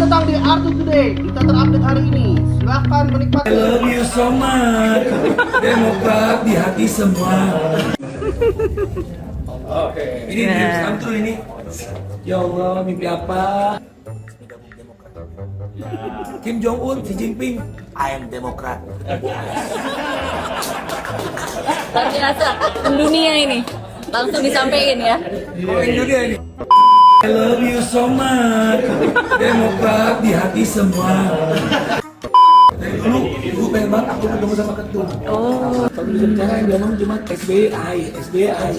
datang di Artu Today, kita terupdate hari ini. Silahkan menikmati. I love you so much. Demokrat di hati semua. Oke. Ini dreams come true ini. Ya Allah, mimpi apa? Kim Jong Un, Xi Jinping, I am Demokrat. Luar biasa, mendunia ini. Langsung disampaikan ya. Dunia ini. I love you so much. Demokrat di hati semua. Dari dulu, ibu pengen banget aku ketemu sama ketum. Oh. Kalau bisa bicara yang ngomong cuma SBI, SBI.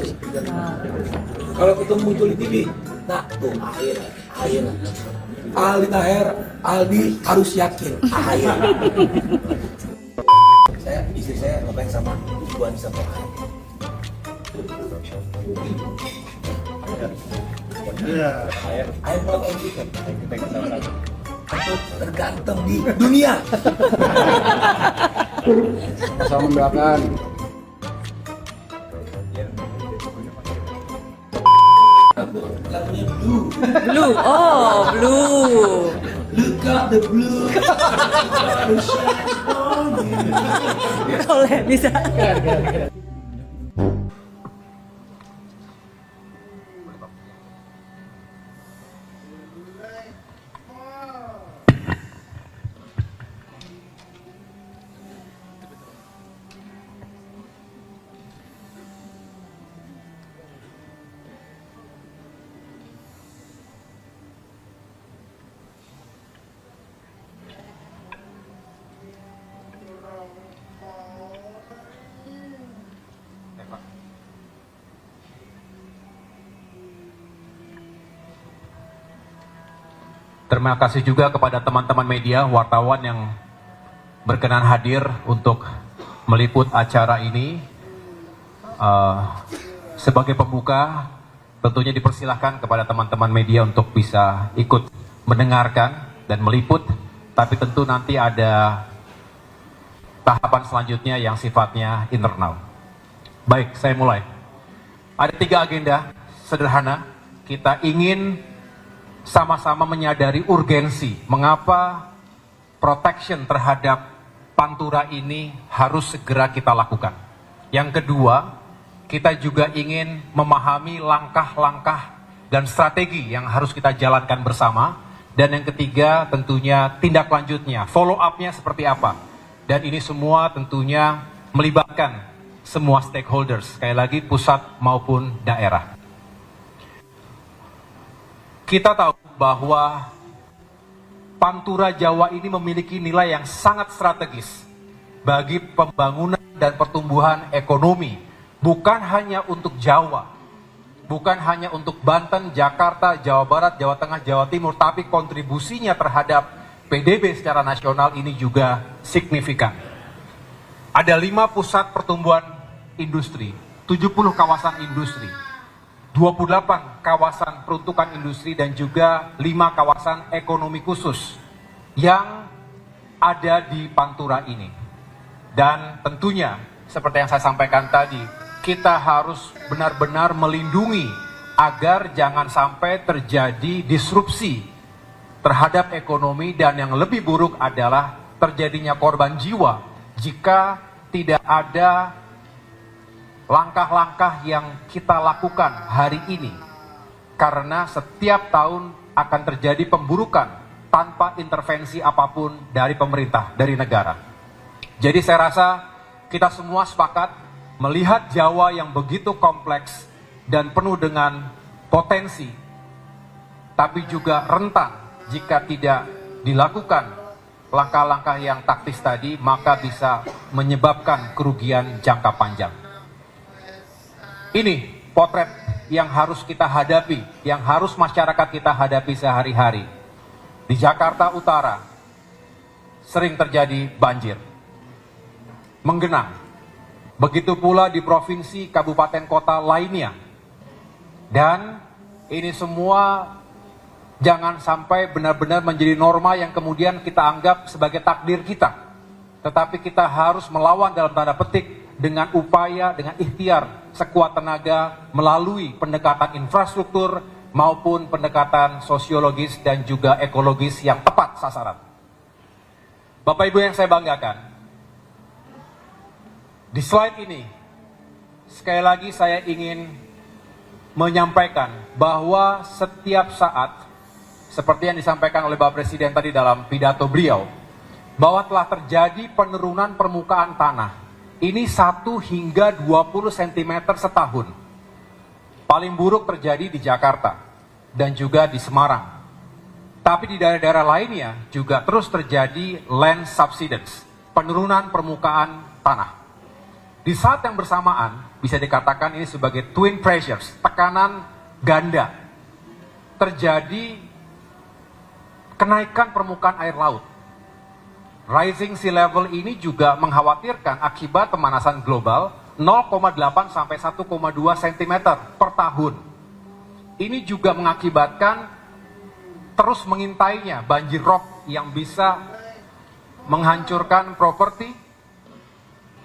Kalau ketum muncul di TV, nah tuh air. Aldi Taher, Aldi harus yakin, air. Istri saya ngapain sama Ibu Anissa Pohan. Air buat om kita. Terganteng di dunia. Sama mendoakan. Lagunya Blue. Blue, oh blue. Look at the blue. Boleh, bisa. Terima kasih juga kepada teman-teman media, wartawan yang berkenan hadir untuk meliput acara ini. Sebagai pembuka, tentunya dipersilahkan kepada teman-teman media untuk bisa ikut mendengarkan dan meliput, tapi tentu nanti ada tahapan selanjutnya yang sifatnya internal. Baik, saya mulai. Ada 3 agenda sederhana. Kita ingin sama-sama menyadari urgensi mengapa protection terhadap Pantura ini harus segera kita lakukan. Yang kedua, kita juga ingin memahami langkah-langkah dan strategi yang harus kita jalankan bersama. Dan yang ketiga, tentunya tindak lanjutnya, follow up-nya seperti apa. Dan ini semua tentunya melibatkan semua stakeholders, sekali lagi pusat maupun daerah. Kita tahu bahwa Pantura Jawa ini memiliki nilai yang sangat strategis bagi pembangunan dan pertumbuhan ekonomi, bukan hanya untuk Jawa, bukan hanya untuk Banten, Jakarta, Jawa Barat, Jawa Tengah, Jawa Timur, tapi kontribusinya terhadap PDB secara nasional ini juga signifikan. Ada 5 pusat pertumbuhan industri, 70 kawasan industri, 28 kawasan peruntukan industri dan juga 5 kawasan ekonomi khusus yang ada di Pantura ini. Dan tentunya seperti yang saya sampaikan tadi, kita harus benar-benar melindungi agar jangan sampai terjadi disrupsi terhadap ekonomi, dan yang lebih buruk adalah terjadinya korban jiwa jika tidak ada langkah-langkah yang kita lakukan hari ini, karena setiap tahun akan terjadi pemburukan tanpa intervensi apapun dari pemerintah, dari negara. Jadi saya rasa kita semua sepakat melihat Jawa yang begitu kompleks dan penuh dengan potensi, tapi juga rentan jika tidak dilakukan langkah-langkah yang taktis tadi, maka bisa menyebabkan kerugian jangka panjang. Ini potret yang harus kita hadapi, yang harus masyarakat kita hadapi sehari-hari. Di Jakarta Utara sering terjadi banjir, menggenang. Begitu pula di provinsi, kabupaten, kota lainnya. Dan ini semua jangan sampai benar-benar menjadi norma yang kemudian kita anggap sebagai takdir kita. Tetapi kita harus melawan dalam tanda petik dengan upaya, dengan ikhtiar sekuat tenaga melalui pendekatan infrastruktur maupun pendekatan sosiologis dan juga ekologis yang tepat tepat sasaran. Bapak Ibu yang saya banggakan, di slide ini sekali lagi saya ingin menyampaikan bahwa setiap saat, seperti yang disampaikan oleh Bapak Presiden tadi dalam pidato beliau, bahwa telah terjadi penurunan permukaan tanah. Ini 1 hingga 20 cm setahun. Paling buruk terjadi di Jakarta dan juga di Semarang. Tapi di daerah-daerah lainnya juga terus terjadi land subsidence, penurunan permukaan tanah. Di saat yang bersamaan, bisa dikatakan ini sebagai twin pressures, tekanan ganda. Terjadi kenaikan permukaan air laut. Rising sea level ini juga mengkhawatirkan akibat pemanasan global 0,8 sampai 1,2 cm per tahun. Ini juga mengakibatkan terus mengintainya banjir rob yang bisa menghancurkan properti,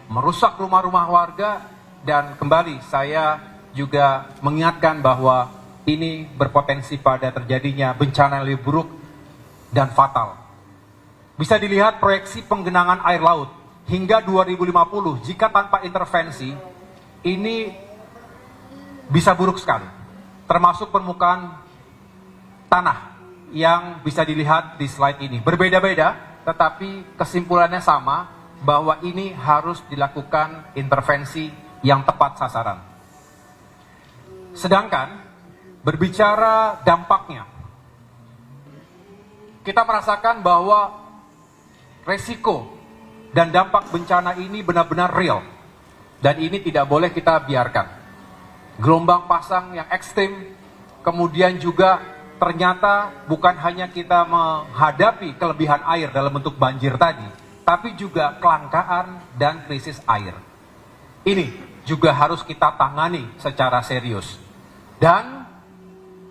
merusak rumah-rumah warga, dan kembali saya juga mengingatkan bahwa ini berpotensi pada terjadinya bencana yang lebih buruk dan fatal. Bisa dilihat proyeksi penggenangan air laut hingga 2050 jika tanpa intervensi ini bisa buruk sekali, termasuk permukaan tanah yang bisa dilihat di slide ini. Berbeda-beda, tetapi kesimpulannya sama, bahwa ini harus dilakukan intervensi yang tepat sasaran. Sedangkan berbicara dampaknya, kita merasakan bahwa resiko dan dampak bencana ini benar-benar real, dan ini tidak boleh kita biarkan. Gelombang pasang yang ekstrim, kemudian juga ternyata bukan hanya kita menghadapi kelebihan air dalam bentuk banjir tadi, tapi juga kelangkaan dan krisis air. Ini juga harus kita tangani secara serius. Dan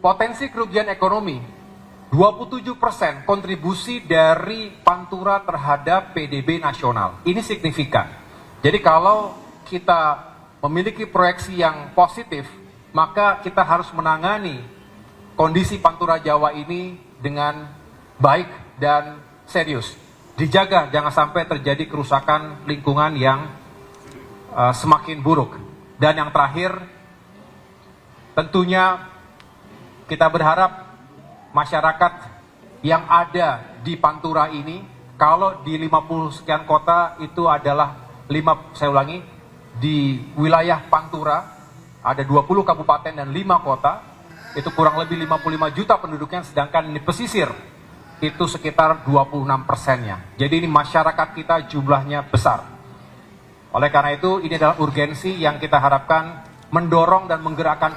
potensi kerugian ekonomi, 27% kontribusi dari Pantura terhadap PDB nasional. Ini signifikan. Jadi kalau kita memiliki proyeksi yang positif, maka kita harus menangani kondisi Pantura Jawa ini dengan baik dan serius. Dijaga jangan sampai terjadi kerusakan lingkungan yang semakin buruk. Dan yang terakhir, tentunya kita berharap masyarakat yang ada di Pantura ini, kalau di 50 sekian kota itu adalah di wilayah Pantura ada 20 kabupaten dan 5 kota, itu kurang lebih 55 juta penduduknya, sedangkan di pesisir itu sekitar 26%-nya. Jadi ini masyarakat kita jumlahnya besar. Oleh karena itu, ini adalah urgensi yang kita harapkan mendorong dan menggerakkan.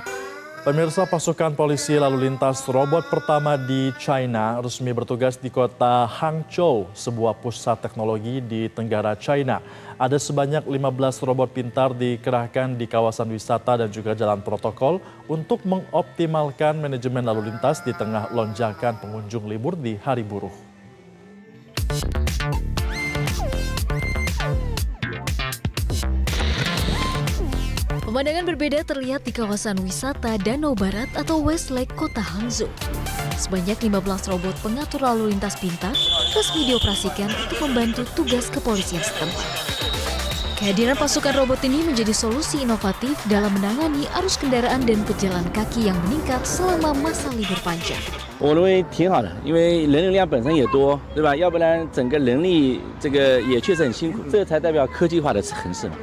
Pemirsa, pasukan polisi lalu lintas robot pertama di China resmi bertugas di kota Hangzhou, sebuah pusat teknologi di Tenggara China. Ada sebanyak 15 robot pintar dikerahkan di kawasan wisata dan juga jalan protokol untuk mengoptimalkan manajemen lalu lintas di tengah lonjakan pengunjung libur di hari buruh. Pemandangan berbeda terlihat di kawasan wisata Danau Barat atau West Lake, Kota Hangzhou. Sebanyak 15 robot pengatur lalu lintas pintar resmi dioperasikan untuk membantu tugas kepolisian setempat. Kehadiran pasukan robot ini menjadi solusi inovatif dalam menangani arus kendaraan dan pejalan kaki yang meningkat selama masa libur panjang. 我认为挺好的，因为人流量本身也多，对吧？要不然整个人力也确实很辛苦，这才代表科技化的城市嘛。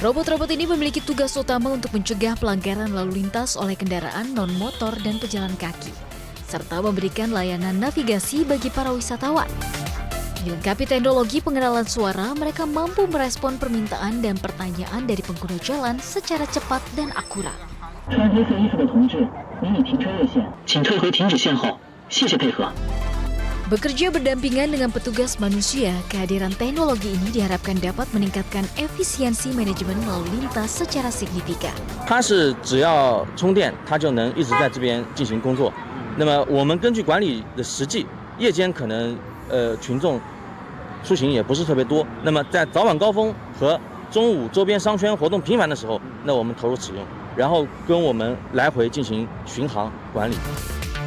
Robot-robot ini memiliki tugas utama untuk mencegah pelanggaran lalu lintas oleh kendaraan non-motor dan pejalan kaki, serta memberikan layanan navigasi bagi para wisatawan. Dilengkapi teknologi pengenalan suara, mereka mampu merespon permintaan dan pertanyaan dari pengguna jalan secara cepat dan akurat. 穿黑色衣服的同志，您已停车热线，请退回停止线后，谢谢配合。 Bekerja berdampingan dengan petugas manusia, kehadiran teknologi ini diharapkan dapat meningkatkan efisiensi manajemen lalu lintas secara signifikan. 它是只要充电，它就能一直在这边进行工作。那么我们根据管理的实际，夜间可能群众出行也不是特别多。那么在早晚高峰和中午周边商圈活动频繁的时候，那我们投入使用，然后跟我们来回进行巡航管理。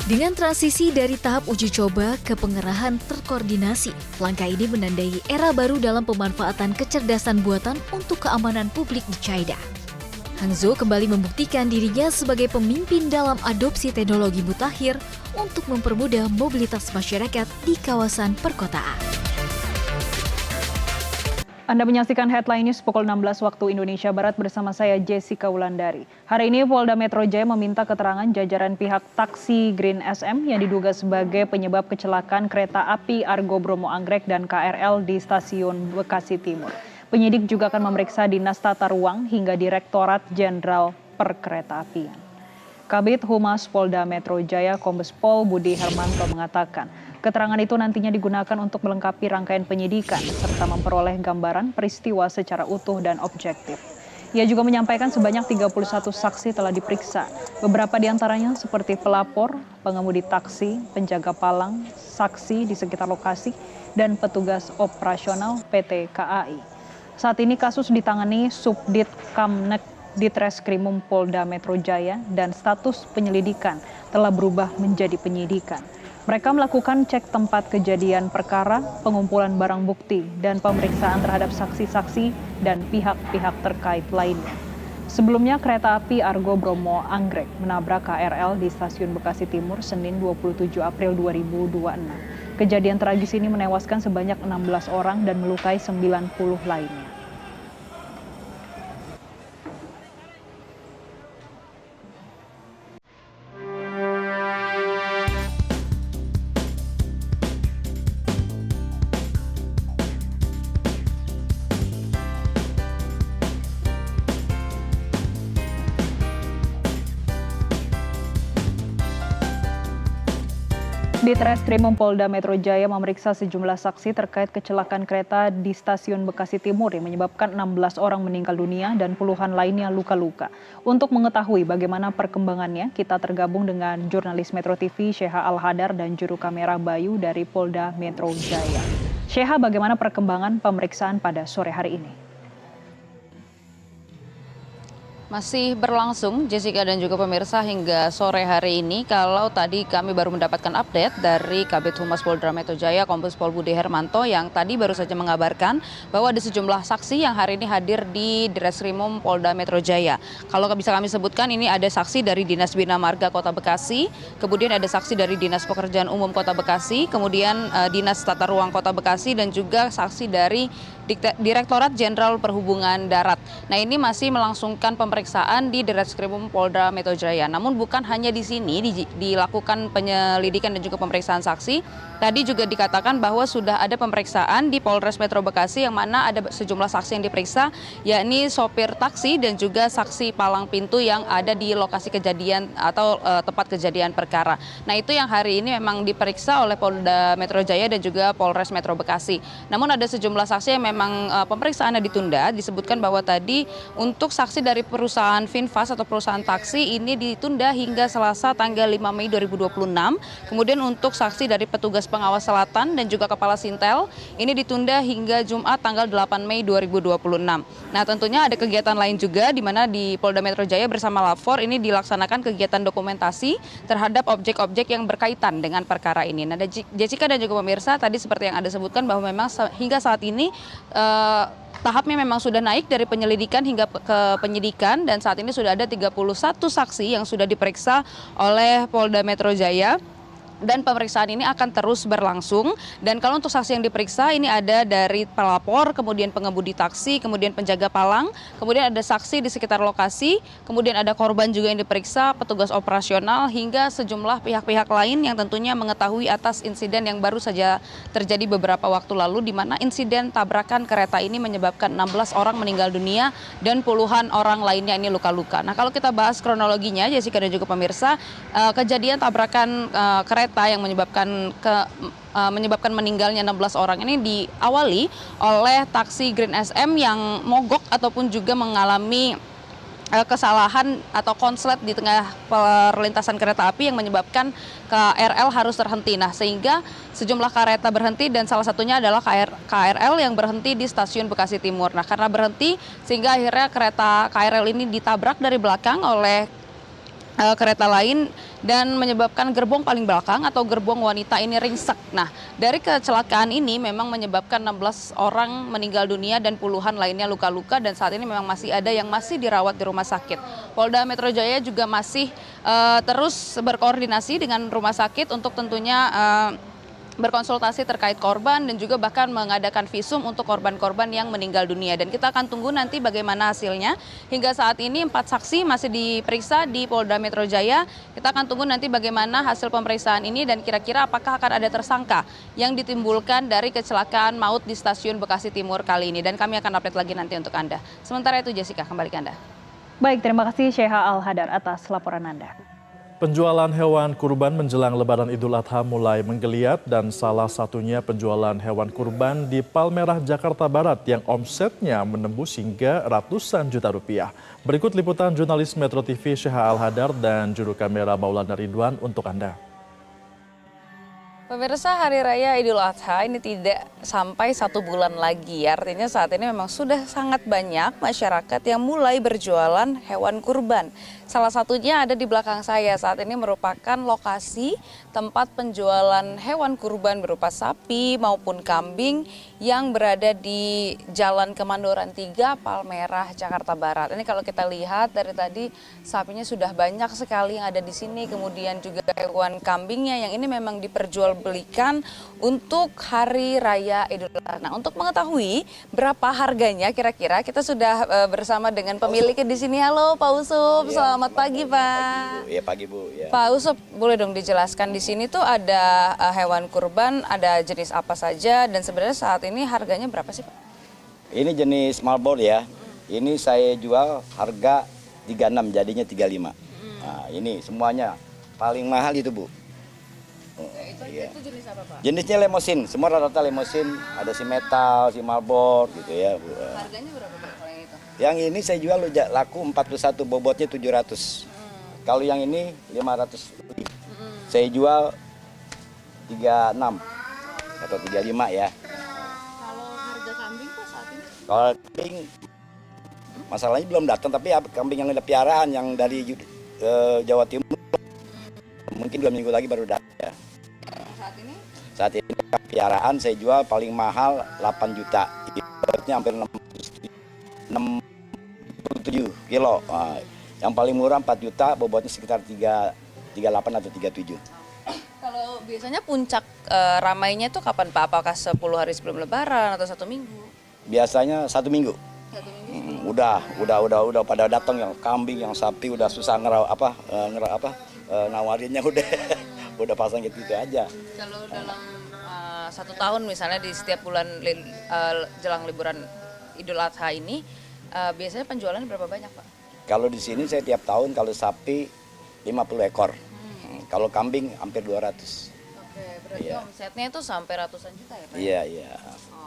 Dengan transisi dari tahap uji coba ke pengerahan terkoordinasi, langkah ini menandai era baru dalam pemanfaatan kecerdasan buatan untuk keamanan publik di China. Hangzhou kembali membuktikan dirinya sebagai pemimpin dalam adopsi teknologi mutakhir untuk mempermudah mobilitas masyarakat di kawasan perkotaan. Anda menyaksikan Headline News pukul 16 waktu Indonesia Barat bersama saya Jessica Wulandari. Hari ini Polda Metro Jaya meminta keterangan jajaran pihak taksi Green SM yang diduga sebagai penyebab kecelakaan kereta api Argo Bromo Anggrek dan KRL di stasiun Bekasi Timur. Penyidik juga akan memeriksa Dinas Tata Ruang hingga Direktorat Jenderal Perkeretaapian. Kabid Humas Polda Metro Jaya Kombes Pol Budi Hermanto mengatakan, keterangan itu nantinya digunakan untuk melengkapi rangkaian penyidikan serta memperoleh gambaran peristiwa secara utuh dan objektif. Ia juga menyampaikan sebanyak 31 saksi telah diperiksa. Beberapa diantaranya seperti pelapor, pengemudi taksi, penjaga palang, saksi di sekitar lokasi, dan petugas operasional PT KAI. Saat ini kasus ditangani Subdit Kamnek Ditreskrimum Polda Metro Jaya dan status penyelidikan telah berubah menjadi penyidikan. Mereka melakukan cek tempat kejadian perkara, pengumpulan barang bukti, dan pemeriksaan terhadap saksi-saksi dan pihak-pihak terkait lainnya. Sebelumnya, kereta api Argo Bromo Anggrek menabrak KRL di stasiun Bekasi Timur Senin 27 April 2026. Kejadian tragis ini menewaskan sebanyak 16 orang dan melukai 90 lainnya. Ditreskrimum Polda Metro Jaya memeriksa sejumlah saksi terkait kecelakaan kereta di stasiun Bekasi Timur yang menyebabkan 16 orang meninggal dunia dan puluhan lainnya luka-luka. Untuk mengetahui bagaimana perkembangannya, kita tergabung dengan jurnalis Metro TV Sheha Al-Hadar dan juru kamera Bayu dari Polda Metro Jaya. Sheha, bagaimana perkembangan pemeriksaan pada sore hari ini? Masih berlangsung, Jessica dan juga pemirsa, hingga sore hari ini. Kalau tadi kami baru mendapatkan update dari Kabid Humas Polda Metro Jaya, Kombes Pol Budi Hermanto, yang tadi baru saja mengabarkan bahwa ada sejumlah saksi yang hari ini hadir di Ditreskrimum Polda Metro Jaya. Kalau bisa kami sebutkan, ini ada saksi dari Dinas Bina Marga Kota Bekasi, kemudian ada saksi dari Dinas Pekerjaan Umum Kota Bekasi, kemudian Dinas Tata Ruang Kota Bekasi, dan juga saksi dari Direktorat Jenderal Perhubungan Darat. Nah, ini masih melangsungkan pemeriksaan di Ditreskrimum Polda Metro Jaya. Namun bukan hanya di sini dilakukan penyelidikan dan juga pemeriksaan saksi. Tadi juga dikatakan bahwa sudah ada pemeriksaan di Polres Metro Bekasi yang mana ada sejumlah saksi yang diperiksa, yakni sopir taksi dan juga saksi palang pintu yang ada di lokasi kejadian atau tempat kejadian perkara. Nah, itu yang hari ini memang diperiksa oleh Polda Metro Jaya dan juga Polres Metro Bekasi. Namun ada sejumlah saksi yang memang pemeriksaannya ditunda. Disebutkan bahwa tadi untuk saksi dari perusahaan Finfast atau perusahaan taksi ini ditunda hingga Selasa tanggal 5 Mei 2026. Kemudian untuk saksi dari petugas pengawas selatan dan juga kepala Sintel ini ditunda hingga Jumat tanggal 8 Mei 2026. Nah, tentunya ada kegiatan lain juga di mana di Polda Metro Jaya bersama Lapor ini dilaksanakan kegiatan dokumentasi terhadap objek-objek yang berkaitan dengan perkara ini. Nah, Jessica dan juga pemirsa, tadi seperti yang Anda sebutkan bahwa memang hingga saat ini tahapnya memang sudah naik dari penyelidikan hingga ke penyidikan, dan saat ini sudah ada 31 saksi yang sudah diperiksa oleh Polda Metro Jaya. Dan pemeriksaan ini akan terus berlangsung. Dan kalau untuk saksi yang diperiksa ini ada dari pelapor, kemudian pengemudi taksi, kemudian penjaga palang, kemudian ada saksi di sekitar lokasi, kemudian ada korban juga yang diperiksa, petugas operasional, hingga sejumlah pihak-pihak lain yang tentunya mengetahui atas insiden yang baru saja terjadi beberapa waktu lalu, di mana insiden tabrakan kereta ini menyebabkan 16 orang meninggal dunia dan puluhan orang lainnya ini luka-luka. Nah, kalau kita bahas kronologinya, Jessica dan juga pemirsa, kejadian tabrakan kereta yang menyebabkan meninggalnya 16 orang ini diawali oleh taksi Green SM yang mogok ataupun juga mengalami kesalahan atau konslet di tengah perlintasan kereta api yang menyebabkan KRL harus terhenti. Nah, sehingga sejumlah kereta berhenti dan salah satunya adalah KRL yang berhenti di stasiun Bekasi Timur. Nah, karena berhenti sehingga akhirnya kereta KRL ini ditabrak dari belakang oleh kereta lain dan menyebabkan gerbong paling belakang atau gerbong wanita ini ringsek. Nah, dari kecelakaan ini memang menyebabkan 16 orang meninggal dunia dan puluhan lainnya luka-luka, dan saat ini memang masih ada yang masih dirawat di rumah sakit. Polda Metro Jaya juga masih terus berkoordinasi dengan rumah sakit untuk tentunya berkonsultasi terkait korban dan juga bahkan mengadakan visum untuk korban-korban yang meninggal dunia. Dan kita akan tunggu nanti bagaimana hasilnya. Hingga saat ini 4 saksi masih diperiksa di Polda Metro Jaya. Kita akan tunggu nanti bagaimana hasil pemeriksaan ini dan kira-kira apakah akan ada tersangka yang ditimbulkan dari kecelakaan maut di stasiun Bekasi Timur kali ini. Dan kami akan update lagi nanti untuk Anda. Sementara itu Jessica, kembali ke Anda. Baik, terima kasih Sheha Al-Hadar atas laporan Anda. Penjualan hewan kurban menjelang Lebaran Idul Adha mulai menggeliat dan salah satunya penjualan hewan kurban di Palmerah, Jakarta Barat yang omsetnya menembus hingga ratusan juta rupiah. Berikut liputan jurnalis Metro TV Sheha Al-Hadar dan juru kamera Maulana Ridwan untuk Anda. Pemirsa, Hari Raya Idul Adha ini tidak sampai 1 bulan lagi. Artinya saat ini memang sudah sangat banyak masyarakat yang mulai berjualan hewan kurban. Salah satunya ada di belakang saya. Saat ini merupakan lokasi tempat penjualan hewan kurban berupa sapi maupun kambing yang berada di Jalan Kemandoran 3, Palmerah, Jakarta Barat. Ini kalau kita lihat dari tadi sapinya sudah banyak sekali yang ada di sini. Kemudian juga hewan kambingnya yang ini memang diperjualbelikan untuk Hari Raya Idul Adha. Nah, untuk mengetahui berapa harganya kira-kira kita sudah bersama dengan pemiliknya di sini. Halo Pak Usup, selamat pagi Pak. Ya pagi Bu. Ya. Pak Usup, boleh dong dijelaskan di sini tuh ada hewan kurban, ada jenis apa saja dan sebenarnya saat ini harganya berapa sih Pak? Ini jenis Marlboro ya. Ini saya jual harga 36 jadinya 35. Nah, ini semuanya paling mahal itu Bu. Itu jenis apa Pak? Jenisnya lemosin, semua rata-rata lemosin, ada si metal, si Marlboro gitu ya Bu. Harganya berapa Pak kalau yang itu? Yang ini saya jual laku 41, bobotnya 700. Kalau yang ini 500 lebih. Saya jual 36 atau 35 ya. Kalau harga kambing Pak saat ini? Kalau kambing masalahnya belum datang, tapi kambing yang ada piaraan yang dari Jawa Timur mungkin 2 minggu lagi baru datang ya. Saat ini piaraan saya jual paling mahal 8 juta, bobotnya hampir 67 kilo. Nah, yang paling murah 4 juta, bobotnya sekitar 38 atau 37. Kalau biasanya puncak ramainya itu kapan Pak? Apakah 10 hari sebelum Lebaran atau 1 minggu? Biasanya 1 minggu. Udah pada datang yang kambing, yang sapi udah susah nawarinnya udah pasang gitu aja. Kalau dalam 1 tahun misalnya di setiap bulan jelang liburan Idul Adha ini biasanya penjualannya berapa banyak Pak? Kalau di sini saya tiap tahun kalau sapi 50 ekor, kalau kambing hampir 200. Oke, berarti omsetnya itu sampai ratusan juta ya Pak? Iya.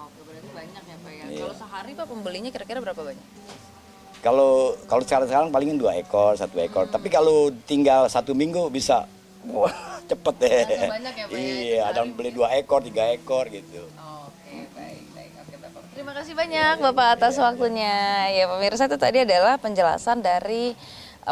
Oke, berarti banyak ya Pak ya. Iya. Kalau sehari Pak pembelinya kira-kira berapa banyak? Kalau sekarang palingin 2 ekor, 1 ekor. Tapi kalau tinggal 1 minggu bisa, wah cepet deh. Langsung banyak ya Pak ya? Iya, ada yang beli 2 ekor, 3 ekor gitu. Oke, baik. Oke, Bapak. Terima kasih banyak Bapak atas waktunya. Ya pemirsa, itu tadi adalah penjelasan dari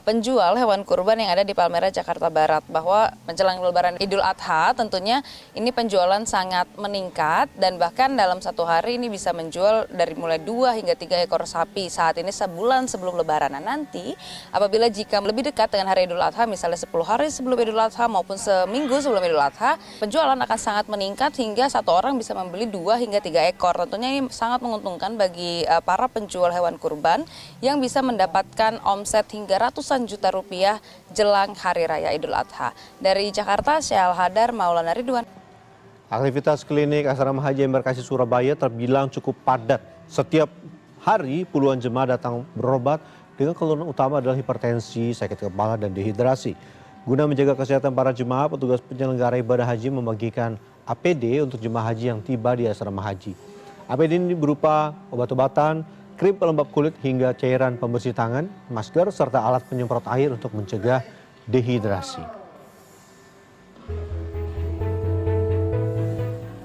penjual hewan kurban yang ada di Palmerah, Jakarta Barat, bahwa menjelang Lebaran Idul Adha tentunya ini penjualan sangat meningkat dan bahkan dalam 1 hari ini bisa menjual dari mulai 2 hingga 3 ekor sapi saat ini sebulan sebelum Lebaran. Nah, nanti apabila jika lebih dekat dengan hari Idul Adha, misalnya 10 hari sebelum Idul Adha maupun seminggu sebelum Idul Adha, penjualan akan sangat meningkat hingga 1 orang bisa membeli 2 hingga 3 ekor. Tentunya ini sangat menguntungkan bagi para penjual hewan kurban yang bisa mendapatkan omset hingga ratusan juta rupiah jelang Hari Raya Idul Adha. Dari Jakarta, Sheha Al-Hadar, Maulana Ridwan. Aktivitas klinik Asrama Haji Embarkasi Surabaya terbilang cukup padat. Setiap hari puluhan jemaah datang berobat dengan keluhan utama adalah hipertensi, sakit kepala, dan dehidrasi. Guna menjaga kesehatan para jemaah, petugas penyelenggara ibadah haji membagikan APD untuk jemaah haji yang tiba di asrama haji. APD ini berupa obat-obatan, krim pelembab kulit hingga cairan pembersih tangan, masker, serta alat penyemprot air untuk mencegah dehidrasi.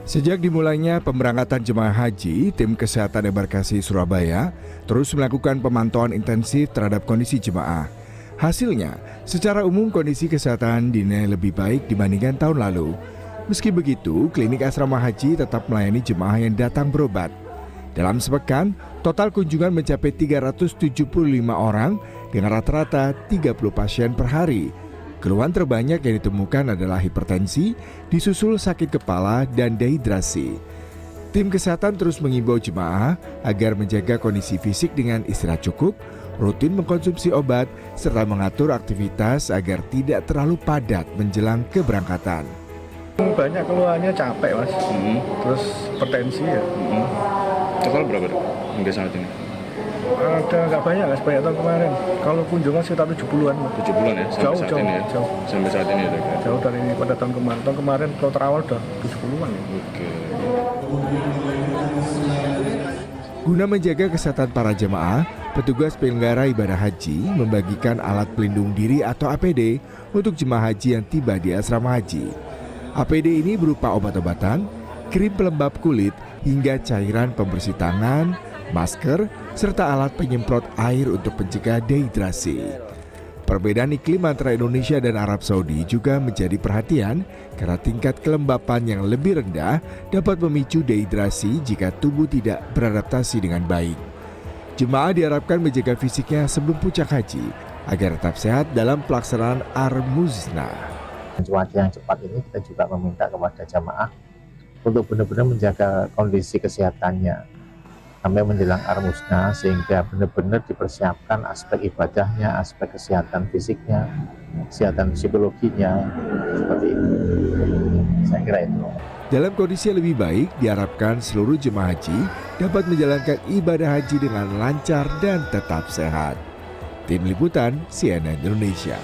Sejak dimulainya pemberangkatan jemaah haji, tim kesehatan embarkasi Surabaya terus melakukan pemantauan intensif terhadap kondisi jemaah. Hasilnya, secara umum kondisi kesehatan dinilai lebih baik dibandingkan tahun lalu. Meski begitu, klinik asrama haji tetap melayani jemaah yang datang berobat. Dalam sepekan, total kunjungan mencapai 375 orang dengan rata-rata 30 pasien per hari. Keluhan terbanyak yang ditemukan adalah hipertensi, disusul sakit kepala dan dehidrasi. Tim kesehatan terus mengimbau jemaah agar menjaga kondisi fisik dengan istirahat cukup, rutin mengkonsumsi obat, serta mengatur aktivitas agar tidak terlalu padat menjelang keberangkatan. Banyak keluhannya capek mas, terus hipertensi ya. Total berapa dok hingga saat ini? Ada nggak banyak, nggak sebanyak tahun kemarin. Kalau kunjungan sekitar 70-an. 70-an ya, sampai saat ini ya? Jauh. Sampai saat ini ya dok? Jauh dari pada tahun kemarin. Tahun kemarin kloter awal udah 70-an ya. Oke. Guna menjaga kesehatan para jemaah, petugas penyelenggara ibadah haji membagikan alat pelindung diri atau APD untuk jemaah haji yang tiba di asrama haji. APD ini berupa obat-obatan, krim pelembab kulit, hingga cairan pembersih tangan, masker, serta alat penyemprot air untuk mencegah dehidrasi. Perbedaan iklim antara Indonesia dan Arab Saudi juga menjadi perhatian karena tingkat kelembapan yang lebih rendah dapat memicu dehidrasi jika tubuh tidak beradaptasi dengan baik. Jemaah diharapkan menjaga fisiknya sebelum puncak haji agar tetap sehat dalam pelaksanaan Ar-Muznah. Cuaca yang cepat ini kita juga meminta kepada jamaah untuk benar-benar menjaga kondisi kesehatannya sampai menjelang Ar-Muznah sehingga benar-benar dipersiapkan aspek ibadahnya, aspek kesehatan fisiknya, kesehatan psikologinya, seperti itu. Saya kira itu. Dalam kondisi yang lebih baik, diharapkan seluruh jemaah haji dapat menjalankan ibadah haji dengan lancar dan tetap sehat. Tim Liputan CNN Indonesia.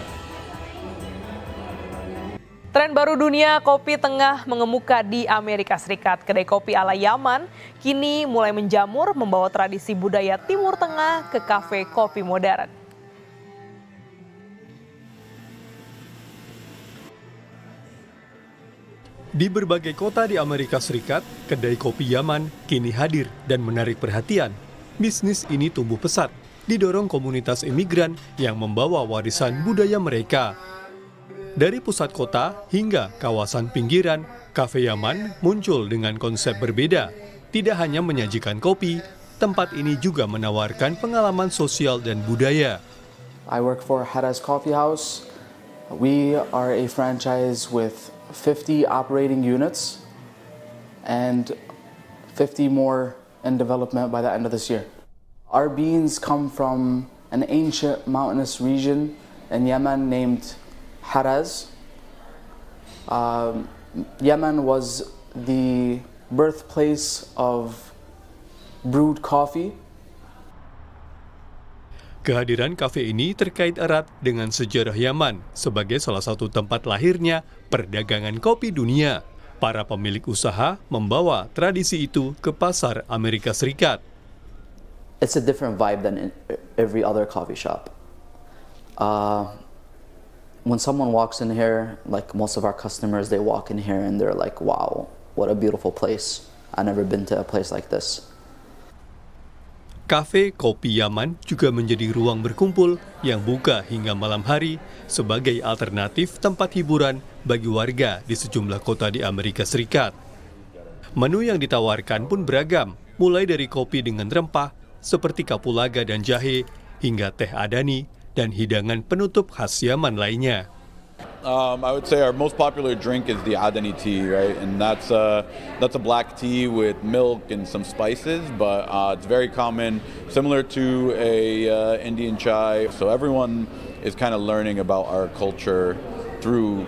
Tren baru dunia kopi tengah mengemuka di Amerika Serikat. Kedai kopi ala Yaman kini mulai menjamur membawa tradisi budaya Timur Tengah ke kafe kopi modern. Di berbagai kota di Amerika Serikat, kedai kopi Yaman kini hadir dan menarik perhatian. Bisnis ini tumbuh pesat, didorong komunitas imigran yang membawa warisan budaya mereka. Dari pusat kota hingga kawasan pinggiran, Cafe Yaman muncul dengan konsep berbeda. Tidak hanya menyajikan kopi, tempat ini juga menawarkan pengalaman sosial dan budaya. I work for Haraz Coffee House. We are a franchise with 50 operating units and 50 more in development by the end of this year. Our beans come from an ancient mountainous region in Yemen named Haraz. Yemen was the birthplace of brewed coffee. Kehadiran kafe ini terkait erat dengan sejarah Yaman sebagai salah satu tempat lahirnya perdagangan kopi dunia. Para pemilik usaha membawa tradisi itu ke pasar Amerika Serikat. It's a different vibe than in every other coffee shop. When someone walks in here, like most of our customers, they walk in here and they're like, wow, what a beautiful place. I've never been to a place like this. Kafe Kopi Yaman juga menjadi ruang berkumpul yang buka hingga malam hari sebagai alternatif tempat hiburan bagi warga di sejumlah kota di Amerika Serikat. Menu yang ditawarkan pun beragam, mulai dari kopi dengan rempah seperti kapulaga dan jahe, hingga teh adani dan hidangan penutup khas Yaman lainnya. I would say our most popular drink is the Adani tea, right? And that's a black tea with milk and some spices, but it's very common, similar to a Indian chai. So everyone is kind of learning about our culture through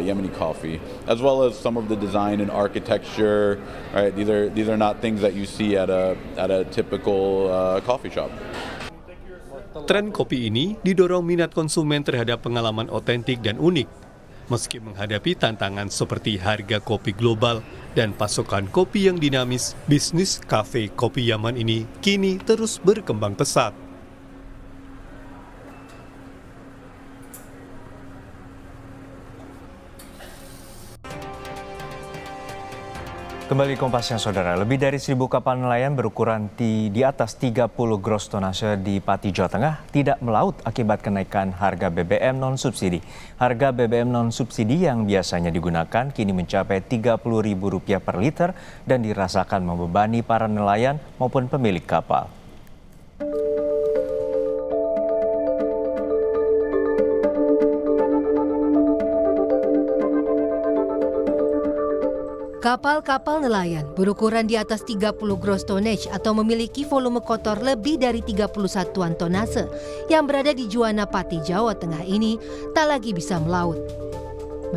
Yemeni coffee, as well as some of the design and architecture. Right? These are not things that you see at a typical coffee shop. Tren kopi ini didorong minat konsumen terhadap pengalaman otentik dan unik. Meski menghadapi tantangan seperti harga kopi global dan pasokan kopi yang dinamis, bisnis kafe kopi Yaman ini kini terus berkembang pesat. Kembali Kompasnya Saudara, lebih dari 1.000 kapal nelayan berukuran di atas 30 gross tonnase di Pati, Jawa Tengah tidak melaut akibat kenaikan harga BBM non-subsidi. Harga BBM non-subsidi yang biasanya digunakan kini mencapai Rp30.000 per liter dan dirasakan membebani para nelayan maupun pemilik kapal. Kapal-kapal nelayan berukuran di atas 30 gross tonnage atau memiliki volume kotor lebih dari 31-an tonnase yang berada di Juwana Pati, Jawa Tengah ini tak lagi bisa melaut.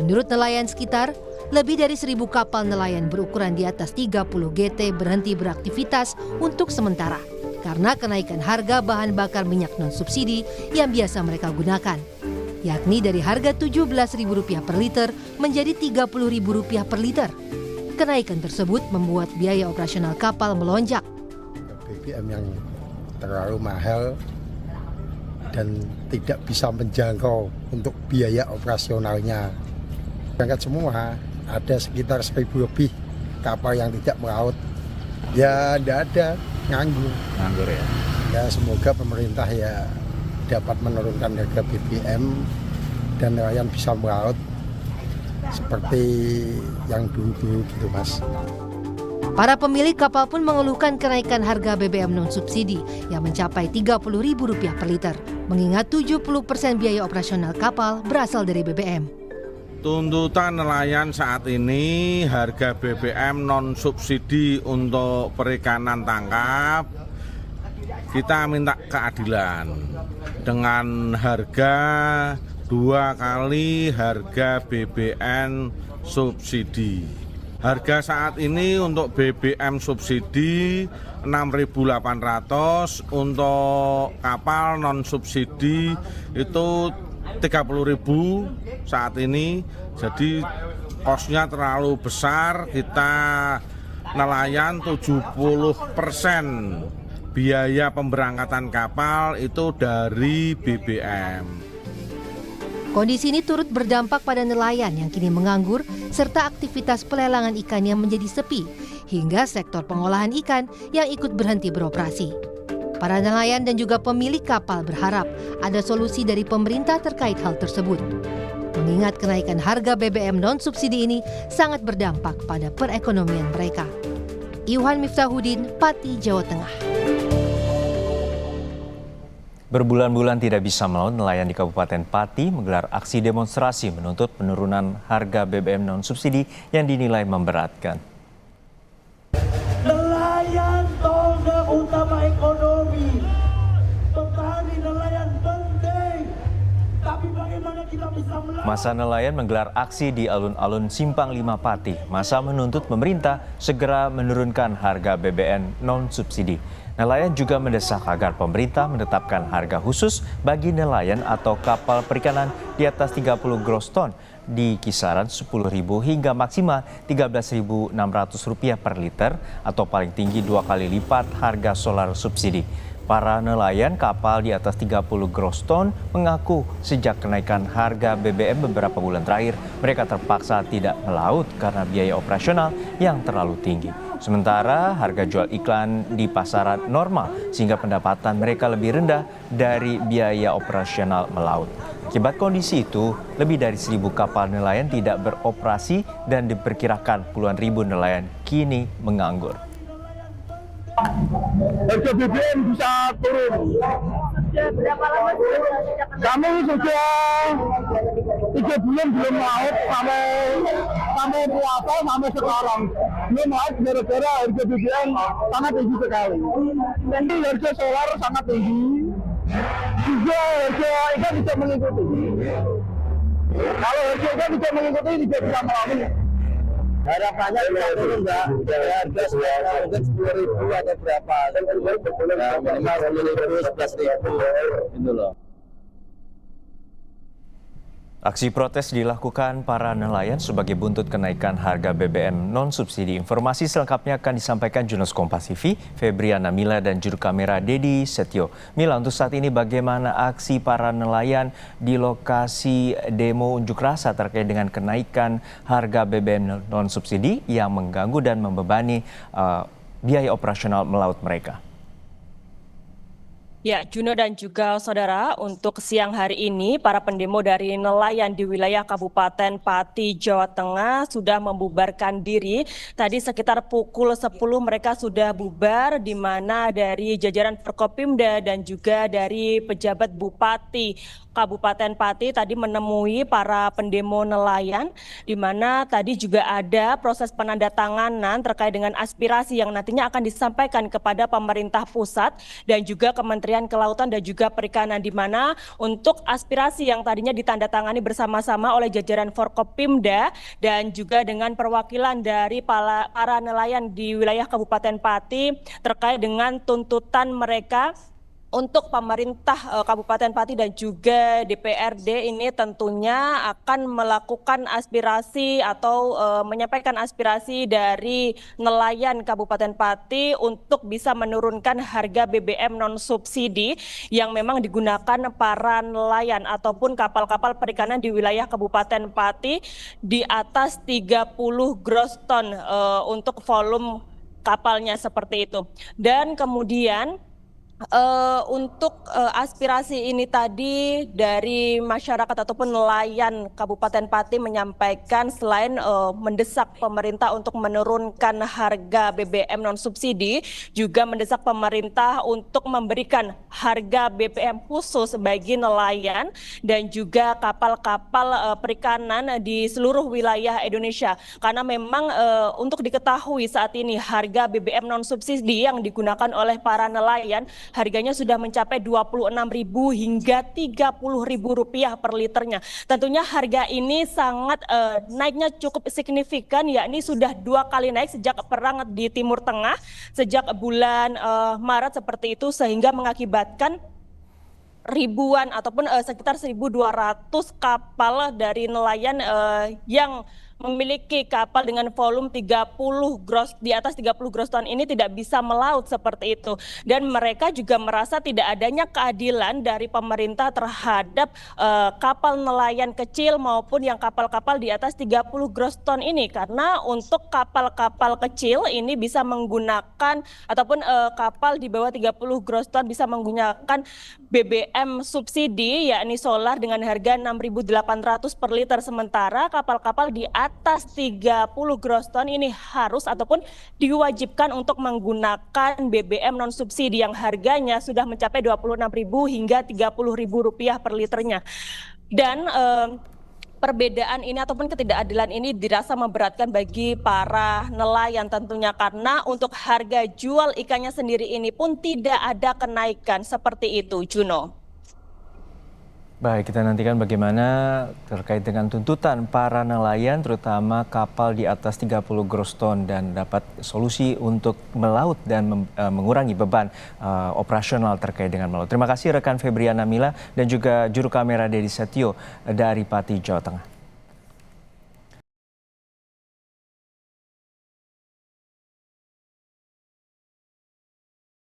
Menurut nelayan sekitar, lebih dari 1.000 kapal nelayan berukuran di atas 30 GT berhenti beraktivitas untuk sementara karena kenaikan harga bahan bakar minyak non-subsidi yang biasa mereka gunakan, yakni dari harga Rp17.000 per liter menjadi Rp30.000 per liter. Kenaikan tersebut membuat biaya operasional kapal melonjak. BBM yang terlalu mahal dan tidak bisa menjangkau untuk biaya operasionalnya. Berangkat semua, ada sekitar 1.000 lebih kapal yang tidak melaut. Ya tidak ada, nganggur ya. Ya semoga pemerintah ya dapat menurunkan harga BBM dan nelayan bisa melaut seperti yang dulu-dulu gitu Mas. Para pemilik kapal pun mengeluhkan kenaikan harga BBM non-subsidi yang mencapai Rp30.000 per liter, mengingat 70% biaya operasional kapal berasal dari BBM. Tuntutan nelayan saat ini harga BBM non-subsidi untuk perikanan tangkap, kita minta keadilan dengan harga 2 kali harga BBM subsidi. Harga saat ini untuk BBM subsidi 6.800, untuk kapal non subsidi itu 30.000 saat ini. Jadi kosnya terlalu besar, kita nelayan 70% biaya pemberangkatan kapal itu dari BBM. Kondisi ini turut berdampak pada nelayan yang kini menganggur serta aktivitas pelelangan ikan yang menjadi sepi hingga sektor pengolahan ikan yang ikut berhenti beroperasi. Para nelayan dan juga pemilik kapal berharap ada solusi dari pemerintah terkait hal tersebut. Mengingat kenaikan harga BBM non-subsidi ini sangat berdampak pada perekonomian mereka. Iwan Miftahudin, Pati, Jawa Tengah. Berbulan-bulan tidak bisa melaut, nelayan di Kabupaten Pati menggelar aksi demonstrasi menuntut penurunan harga BBM non-subsidi yang dinilai memberatkan. Nelayan tonggak utama ekonomi, petani nelayan penting, tapi bagaimana kita bisa melaut? Masa nelayan menggelar aksi di alun-alun Simpang 5 Pati. Masa menuntut pemerintah segera menurunkan harga BBM non-subsidi. Nelayan juga mendesak agar pemerintah menetapkan harga khusus bagi nelayan atau kapal perikanan di atas 30 gross ton di kisaran Rp10.000 hingga maksimal Rp13.600 per liter atau paling tinggi 2 kali lipat harga solar subsidi. Para nelayan kapal di atas 30 gross ton mengaku sejak kenaikan harga BBM beberapa bulan terakhir mereka terpaksa tidak melaut karena biaya operasional yang terlalu tinggi. Sementara harga jual iklan di pasaran normal sehingga pendapatan mereka lebih rendah dari biaya operasional melaut. Akibat kondisi itu, lebih dari 1.000 kapal nelayan tidak beroperasi dan diperkirakan puluhan ribu nelayan kini menganggur. Harga BBM bisa turun. Berapa lama kami sudah 3 bulan belum laut sampai puasa sampai sekarang belum laut gara-gara harga BBM sangat tinggi sekali. Nanti harga solar sangat tinggi, juga harga ikan tidak mengikuti. Kalau harga ikan tidak mengikuti tidak bisa melaut. Harapannya bisa turun Mbak, harga sekarang mungkin 10.000 atau berapa, minimal 10.000, 11.000 itu loh. Aksi protes dilakukan para nelayan sebagai buntut kenaikan harga BBM non-subsidi. Informasi selengkapnya akan disampaikan jurnalis Kompas TV, Febriana Mila dan juru kamera Dedi Setio. Mila, untuk saat ini bagaimana aksi para nelayan di lokasi demo unjuk rasa terkait dengan kenaikan harga BBM non-subsidi yang mengganggu dan membebani biaya operasional melaut mereka? Ya, Juno dan juga saudara, untuk siang hari ini para pendemo dari nelayan di wilayah Kabupaten Pati, Jawa Tengah sudah membubarkan diri. Tadi sekitar pukul 10 mereka sudah bubar, di mana dari jajaran Forkopimda dan juga dari pejabat Bupati Kabupaten Pati tadi menemui para pendemo nelayan, di mana tadi juga ada proses penandatanganan terkait dengan aspirasi yang nantinya akan disampaikan kepada pemerintah pusat dan juga Kementerian Kelautan dan juga Perikanan, di mana untuk aspirasi yang tadinya ditandatangani bersama-sama oleh jajaran Forkopimda dan juga dengan perwakilan dari para nelayan di wilayah Kabupaten Pati terkait dengan tuntutan mereka untuk pemerintah Kabupaten Pati dan juga DPRD ini tentunya akan melakukan aspirasi atau menyampaikan aspirasi dari nelayan Kabupaten Pati untuk bisa menurunkan harga BBM non-subsidi yang memang digunakan para nelayan ataupun kapal-kapal perikanan di wilayah Kabupaten Pati di atas 30 gross ton untuk volume kapalnya seperti itu. Dan kemudian untuk aspirasi ini tadi dari masyarakat ataupun nelayan Kabupaten Pati menyampaikan selain mendesak pemerintah untuk menurunkan harga BBM non-subsidi, juga mendesak pemerintah untuk memberikan harga BBM khusus bagi nelayan dan juga kapal-kapal perikanan di seluruh wilayah Indonesia. Karena memang untuk diketahui saat ini harga BBM non-subsidi yang digunakan oleh para nelayan harganya sudah mencapai Rp26.000 hingga Rp30.000 per liternya. Tentunya harga ini sangat naiknya cukup signifikan, yakni sudah 2 kali naik sejak perang di Timur Tengah sejak bulan Maret seperti itu, sehingga mengakibatkan ribuan ataupun sekitar 1.200 kapal dari nelayan yang memiliki kapal dengan volume 30 gross, di atas 30 gross ton ini tidak bisa melaut seperti itu. Dan mereka juga merasa tidak adanya keadilan dari pemerintah terhadap kapal nelayan kecil maupun yang kapal-kapal di atas 30 gross ton ini. Karena untuk kapal-kapal kecil ini bisa menggunakan ataupun kapal di bawah 30 gross ton bisa menggunakan BBM subsidi, yakni solar dengan harga 6.800 per liter. Sementara kapal-kapal di atas 30 gross ton ini harus ataupun diwajibkan untuk menggunakan BBM non subsidi yang harganya sudah mencapai Rp26.000 hingga Rp30.000 per liternya. Dan perbedaan ini ataupun ketidakadilan ini dirasa memberatkan bagi para nelayan tentunya, karena untuk harga jual ikannya sendiri ini pun tidak ada kenaikan seperti itu, Juno. Baik, kita nantikan bagaimana terkait dengan tuntutan para nelayan, terutama kapal di atas 30 gross ton, dan dapat solusi untuk melaut dan mengurangi beban operasional terkait dengan melaut. Terima kasih rekan Febriana Mila dan juga juru kamera Dedi Setio dari Pati, Jawa Tengah.